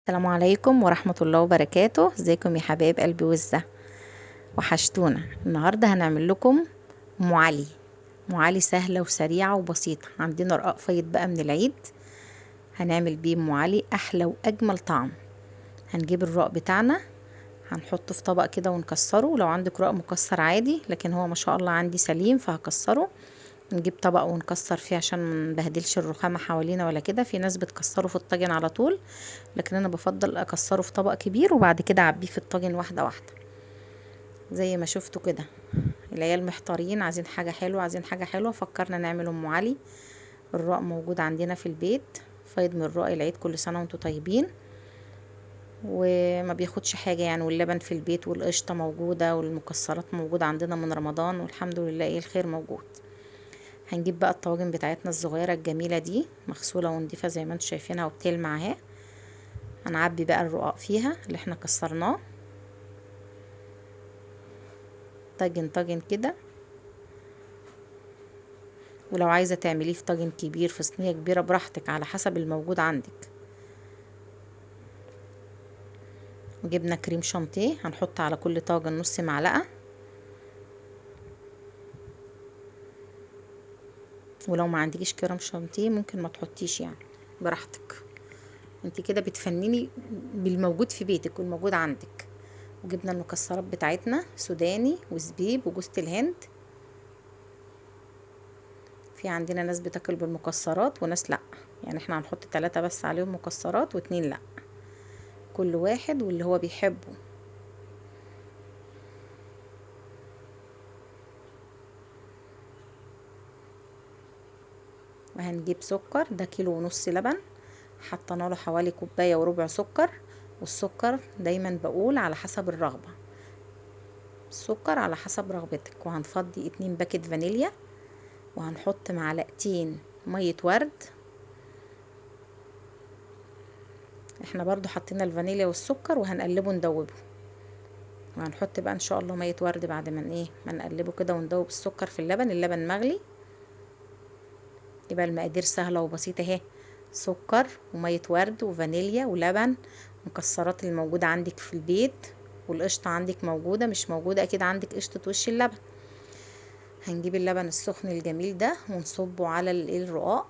السلام عليكم ورحمة الله وبركاته. ازيكم يا حبايب قلبي وزة؟ وحشتونا. النهاردة هنعمل لكم ام علي. ام علي سهلة وسريعة وبسيطة. عندنا رقاق فايض بقى من العيد، هنعمل بيه ام علي احلى واجمل طعم. هنجيب الرقاق بتاعنا، هنحطه في طبق كده ونكسره. لو عندك رقاق مكسر عادي، لكن هو ما شاء الله عندي سليم فهكسره. نجيب طبق ونكسر فيه عشان ما نبهدلش الرخامه حوالينا ولا كده. في ناس بتكسره في الطاجن على طول، لكن انا بفضل اكسره في طبق كبير وبعد كده اعبيه في الطاجن واحده واحده زي ما شفتوا كده. العيال محتارين، عايزين حاجه حلوه عايزين حاجه حلوه، فكرنا نعمل ام علي. الرق موجود عندنا في البيت، فايض من الرق العيد. كل سنه وانتم طيبين. وما بياخدش حاجه يعني، واللبن في البيت والقشطه موجوده والمكسرات موجوده عندنا من رمضان، والحمد لله ايه الخير موجود. هنجيب بقى الطواجن بتاعتنا الصغيره الجميله دي، مغسوله ونضيفه زي ما انتم شايفينها وبتلمع اهي. هنعبي بقى الرقاق فيها اللي احنا كسرناه، طاجن طاجن كده. ولو عايزه تعمليه في طاجن كبير في صينيه كبيره براحتك على حسب الموجود عندك. جبنا كريم شانتيه، هنحط على كل طاجن نص معلقه. ولو ما عندكيش كريم شانتيه ممكن ما تحطيش يعني، براحتك. انت كده بتفنني بالموجود في بيتك والموجود عندك. وجبنا المكسرات بتاعتنا، سوداني وزبيب وجوز الهند. في عندنا ناس بتاكل بالمكسرات وناس لا، يعني احنا هنحط 3 بس عليهم مكسرات و2 لا، كل واحد واللي هو بيحبه. وهنجيب سكر، ده كيلو ونص لبن، حطينا له حوالي كوباية وربع سكر. والسكر دايما بقول على حسب الرغبة، السكر على حسب رغبتك. وهنفضي 2 باكت فانيليا، وهنحط معلقتين مية ورد. احنا برضو حطينا الفانيليا والسكر وهنقلبه ندوبه. وهنحط بقى ان شاء الله مية ورد بعد ما نقلبه كده وندوب السكر في اللبن. اللبن مغلي، يبقى المقادير سهلة وبسيطة اهي. سكر ومية ورد وفانيليا ولبن، مكسرات اللي موجودة عندك في البيت، والقشطة عندك موجودة، مش موجودة اكيد عندك قشطة وش اللبن. هنجيب اللبن السخن الجميل ده ونصبه على الرقاق،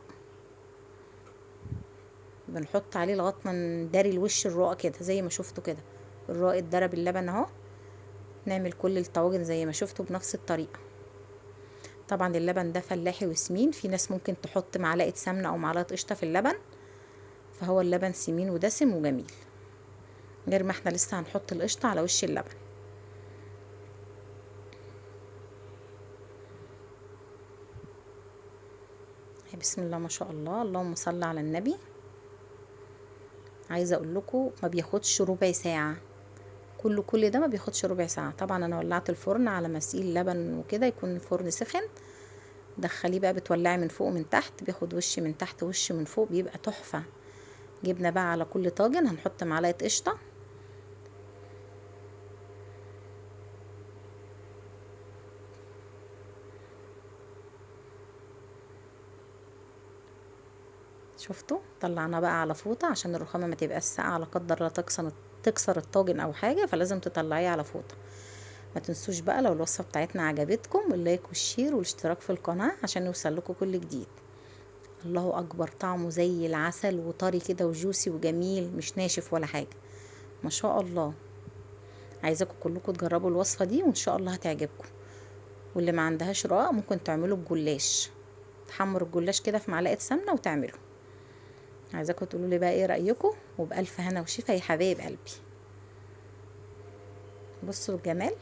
بنحط عليه لغايه ما نداري الوش الرقاق كده زي ما شفتوا كده. الرقاق اتضرب باللبن اهو. نعمل كل الطواجن زي ما شفتوا بنفس الطريقه. طبعا اللبن ده فلاحي وسمين، في ناس ممكن تحط معلقه سمنه او معلقه قشطه في اللبن، فهو اللبن سمين ودسم وجميل، غير ما احنا لسه هنحط القشطه على وش اللبن. بسم الله ما شاء الله، اللهم صل على النبي. عايزه اقول لكم ما بياخدش ربع ساعه، كل ده ما بياخدش ربع ساعه. طبعا انا ولعت الفرن على مسيل لبن وكده، يكون الفرن سخن. دخليه بقى، بتولعي من فوق ومن تحت، بياخد وش من تحت وش من فوق، بيبقى تحفه. جبنا بقى على كل طاجن هنحط معلقه قشطه. شفتوا؟ طلعنا بقى على فوطه عشان الرخامه ما تبقاش ساقعه لا قدر الله تكسر الطاجن او حاجه، فلازم تطلعيه على فوطه. ما تنسوش بقى لو الوصفه بتاعتنا عجبتكم اللايك والشير والاشتراك في القناه عشان يوصل لكم كل جديد. الله اكبر، طعمه زي العسل وطري كده وجوسي وجميل، مش ناشف ولا حاجه، ما شاء الله. عايزاكم كلكم تجربوا الوصفه دي وان شاء الله هتعجبكم. واللي ما عندهاش رقاق ممكن تعمله بجلاش، تحمر الجلاش كده في معلقه سمنه وتعمله. عايزاكم تقولوا لي بقى ايه رايكم، وبالف هنا وشفا يا حبايب قلبي. بصوا الجمال.